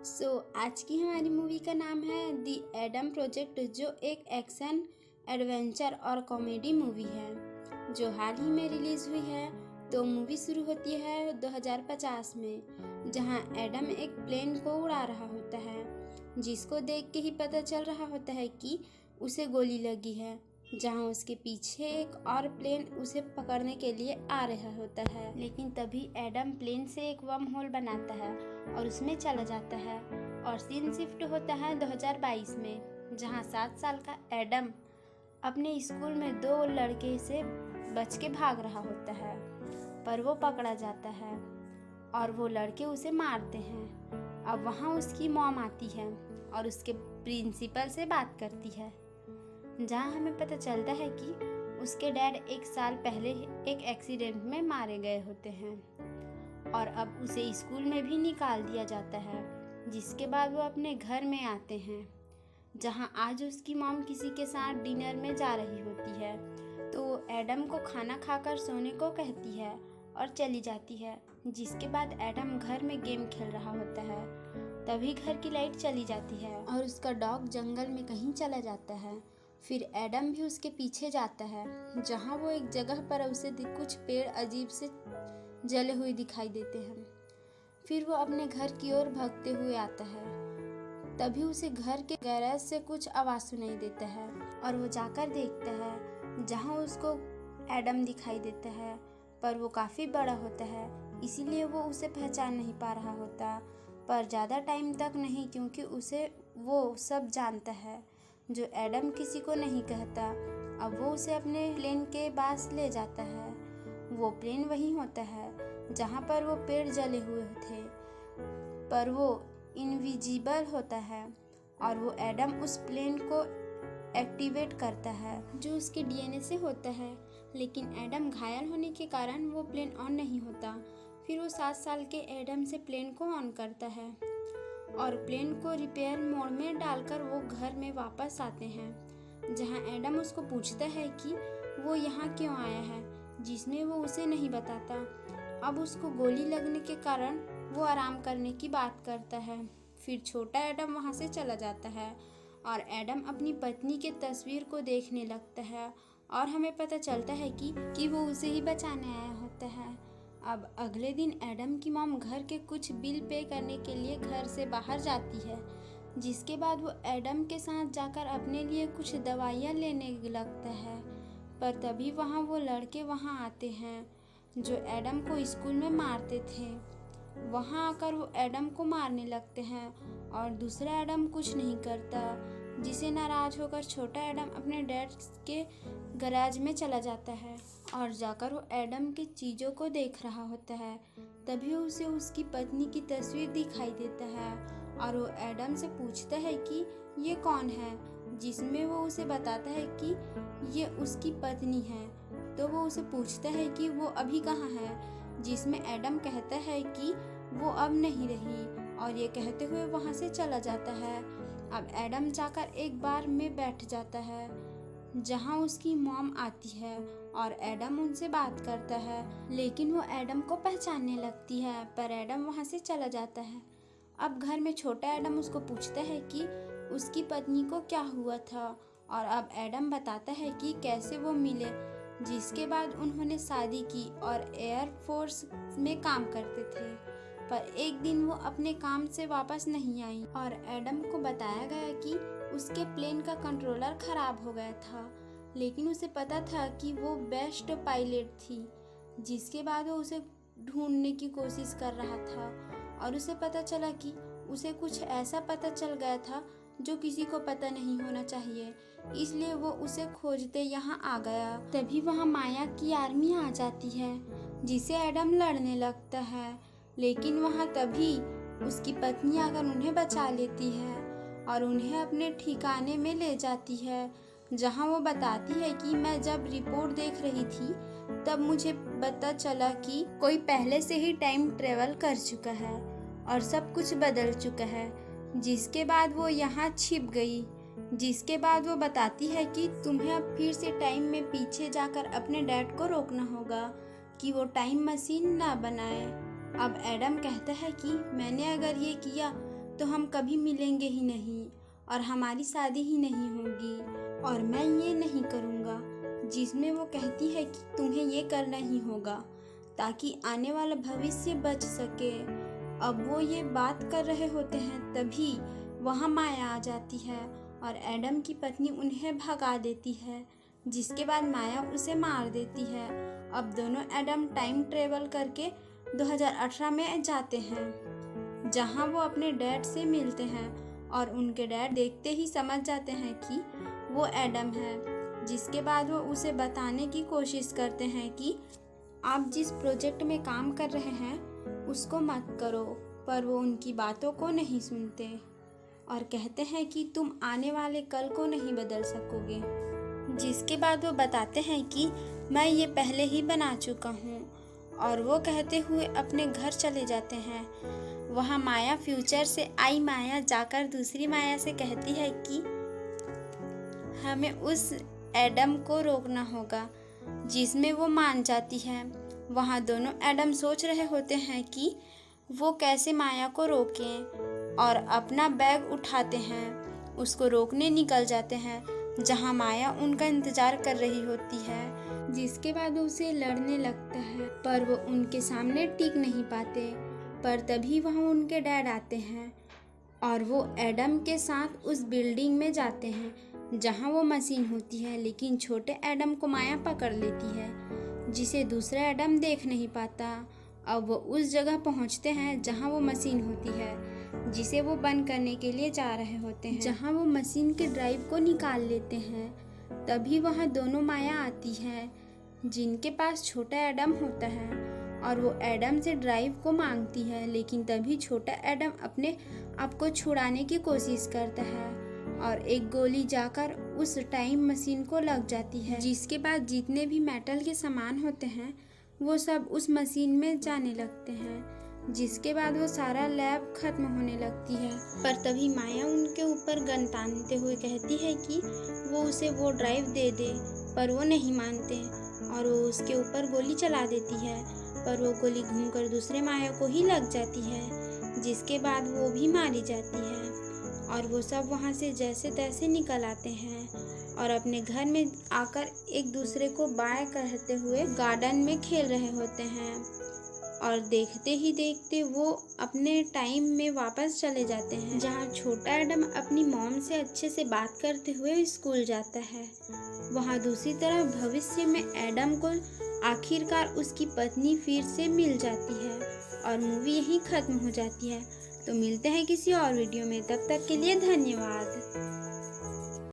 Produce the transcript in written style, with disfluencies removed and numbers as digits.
आज की हमारी मूवी का नाम है दी एडम प्रोजेक्ट, जो एक एक्शन एडवेंचर और कॉमेडी मूवी है जो हाल ही में रिलीज़ हुई है। तो मूवी शुरू होती है 2050 में, जहां एडम एक प्लेन को उड़ा रहा होता है, जिसको देख के ही पता चल रहा होता है कि उसे गोली लगी है। जहां उसके पीछे एक और प्लेन उसे पकड़ने के लिए आ रहा होता है, लेकिन तभी एडम प्लेन से एक वर्म होल बनाता है और उसमें चला जाता है। और सीन शिफ्ट होता है 2022 में, जहां 7 साल का एडम अपने स्कूल में 2 लड़के से बच के भाग रहा होता है, पर वो पकड़ा जाता है और वो लड़के उसे मारते हैं। अब वहाँ उसकी मॉम आती है और उसके प्रिंसिपल से बात करती है, जहाँ हमें पता चलता है कि उसके डैड 1 साल पहले एक एक्सीडेंट में मारे गए होते हैं और अब उसे स्कूल में भी निकाल दिया जाता है। जिसके बाद वो अपने घर में आते हैं, जहाँ आज उसकी मॉम किसी के साथ डिनर में जा रही होती है। तो वो एडम को खाना खाकर सोने को कहती है और चली जाती है। जिसके बाद एडम घर में गेम खेल रहा होता है, तभी घर की लाइट चली जाती है और उसका डॉग जंगल में कहीं चला जाता है। फिर एडम भी उसके पीछे जाता है, जहाँ वो एक जगह पर उसे कुछ पेड़ अजीब से जले हुए दिखाई देते हैं। फिर वो अपने घर की ओर भागते हुए आता है, तभी उसे घर के गैरेज से कुछ आवाज़ सुनाई देता है और वो जाकर देखता है, जहाँ उसको एडम दिखाई देता है, पर वो काफ़ी बड़ा होता है, इसीलिए वो उसे पहचान नहीं पा रहा होता। पर ज़्यादा टाइम तक नहीं, क्योंकि उसे वो सब जानता है जो एडम किसी को नहीं कहता। अब वो उसे अपने प्लेन के पास ले जाता है। वो प्लेन वही होता है जहाँ पर वो पेड़ जले हुए थे, पर वो इनविजिबल होता है और वो एडम उस प्लेन को एक्टिवेट करता है, जो उसके डीएनए से होता है। लेकिन एडम घायल होने के कारण वो प्लेन ऑन नहीं होता। फिर वो 7 साल के एडम से प्लेन को ऑन करता है और प्लेन को रिपेयर मोड में डालकर वो घर में वापस आते हैं, जहां एडम उसको पूछता है कि वो यहाँ क्यों आया है, जिसमें वो उसे नहीं बताता। अब उसको गोली लगने के कारण वो आराम करने की बात करता है। फिर छोटा एडम वहाँ से चला जाता है और एडम अपनी पत्नी के तस्वीर को देखने लगता है और हमें पता चलता है कि वो उसे ही बचाने आया होता है। अब अगले दिन एडम की मॉम घर के कुछ बिल पे करने के लिए घर से बाहर जाती है, जिसके बाद वो एडम के साथ जाकर अपने लिए कुछ दवाइयाँ लेने लगता है। पर तभी वहाँ वो लड़के वहाँ आते हैं जो एडम को स्कूल में मारते थे। वहाँ आकर वो एडम को मारने लगते हैं और दूसरा एडम कुछ नहीं करता, जिसे नाराज होकर छोटा एडम अपने डैड के गैराज में चला जाता है और जाकर वो एडम की चीज़ों को देख रहा होता है। तभी उसे उसकी पत्नी की तस्वीर दिखाई देता है और वो एडम से पूछता है कि ये कौन है, जिसमें वो उसे बताता है कि ये उसकी पत्नी है। तो वो उसे पूछता है कि वो अभी कहाँ है, जिसमें एडम कहता है कि वो अब नहीं रही और ये कहते हुए वहाँ से चला जाता है। अब एडम जाकर एक बार में बैठ जाता है, जहाँ उसकी मॉम आती है और एडम उनसे बात करता है, लेकिन वो एडम को पहचानने लगती है, पर एडम वहाँ से चला जाता है। अब घर में छोटा एडम उसको पूछता है कि उसकी पत्नी को क्या हुआ था और अब एडम बताता है कि कैसे वो मिले, जिसके बाद उन्होंने शादी की और एयर फोर्स में काम करते थे। पर एक दिन वो अपने काम से वापस नहीं आई और एडम को बताया गया कि उसके प्लेन का कंट्रोलर खराब हो गया था, लेकिन उसे पता था कि वो बेस्ट पायलट थी। जिसके बाद वो उसे ढूंढने की कोशिश कर रहा था और उसे पता चला कि उसे कुछ ऐसा पता चल गया था जो किसी को पता नहीं होना चाहिए, इसलिए वो उसे खोजते यहाँ आ गया। तभी वहाँ माया की आर्मी आ जाती है, जिसे एडम लड़ने लगता है, लेकिन वहाँ तभी उसकी पत्नी आकर उन्हें बचा लेती है और उन्हें अपने ठिकाने में ले जाती है, जहाँ वो बताती है कि मैं जब रिपोर्ट देख रही थी तब मुझे पता चला कि कोई पहले से ही टाइम ट्रेवल कर चुका है और सब कुछ बदल चुका है। जिसके बाद वो यहाँ छिप गई। जिसके बाद वो बताती है कि तुम्हें अब फिर से टाइम में पीछे जाकर अपने डैड को रोकना होगा कि वो टाइम मशीन ना बनाए। अब एडम कहता है कि मैंने अगर ये किया तो हम कभी मिलेंगे ही नहीं और हमारी शादी ही नहीं होगी और मैं ये नहीं करूँगा। जिसमें वो कहती है कि तुम्हें ये करना ही होगा ताकि आने वाला भविष्य बच सके। अब वो ये बात कर रहे होते हैं तभी वहाँ माया आ जाती है और एडम की पत्नी उन्हें भगा देती है, जिसके बाद माया उसे मार देती है। अब दोनों एडम टाइम ट्रेवल करके 2018 में जाते हैं, जहाँ वो अपने डैड से मिलते हैं और उनके डैड देखते ही समझ जाते हैं कि वो एडम है। जिसके बाद वो उसे बताने की कोशिश करते हैं कि आप जिस प्रोजेक्ट में काम कर रहे हैं उसको मत करो, पर वो उनकी बातों को नहीं सुनते और कहते हैं कि तुम आने वाले कल को नहीं बदल सकोगे। जिसके बाद वो बताते हैं कि मैं ये पहले ही बना चुका हूँ और वो कहते हुए अपने घर चले जाते हैं। वहाँ माया फ्यूचर से आई माया जाकर दूसरी माया से कहती है कि हमें उस एडम को रोकना होगा, जिसमें वो मान जाती है। वहाँ दोनों एडम सोच रहे होते हैं कि वो कैसे माया को रोकें और अपना बैग उठाते हैं, उसको रोकने निकल जाते हैं, जहाँ माया उनका इंतज़ार कर रही होती है। जिसके बाद वो उसे लड़ने लगता है पर वो उनके सामने टिक नहीं पाते। पर तभी वहाँ उनके डैड आते हैं और वो एडम के साथ उस बिल्डिंग में जाते हैं जहाँ वो मशीन होती है, लेकिन छोटे एडम को माया पकड़ लेती है, जिसे दूसरा एडम देख नहीं पाता। अब वो उस जगह पहुँचते हैं जहाँ वो मशीन होती है, जिसे वो बंद करने के लिए जा रहे होते हैं, जहाँ वो मशीन के ड्राइव को निकाल लेते हैं। तभी वहाँ दोनों माया आती है जिनके पास छोटा एडम होता है और वो एडम से ड्राइव को मांगती है, लेकिन तभी छोटा एडम अपने आप को छुड़ाने की कोशिश करता है और एक गोली जाकर उस टाइम मशीन को लग जाती है। जिसके बाद जितने भी मेटल के सामान होते हैं वो सब उस मशीन में जाने लगते हैं। जिसके बाद वो सारा लैब खत्म होने लगती है। पर तभी माया उनके ऊपर गन तानते हुए कहती है कि वो उसे वो ड्राइव दे दे, पर वो नहीं मानते और वो उसके ऊपर गोली चला देती है, पर वो गोली घूमकर दूसरे माया को ही लग जाती है। जिसके बाद वो भी मारी जाती है और वो सब वहाँ से जैसे तैसे निकल आते हैं और अपने घर में आकर एक दूसरे को बाय कहते हुए गार्डन में खेल रहे होते हैं और देखते ही देखते वो अपने टाइम में वापस चले जाते हैं, जहाँ छोटा एडम अपनी मॉम से अच्छे से बात करते हुए स्कूल जाता है। वहाँ दूसरी तरफ भविष्य में एडम को आखिरकार उसकी पत्नी फिर से मिल जाती है और मूवी यहीं ख़त्म हो जाती है। तो मिलते हैं किसी और वीडियो में, तब तक के लिए धन्यवाद।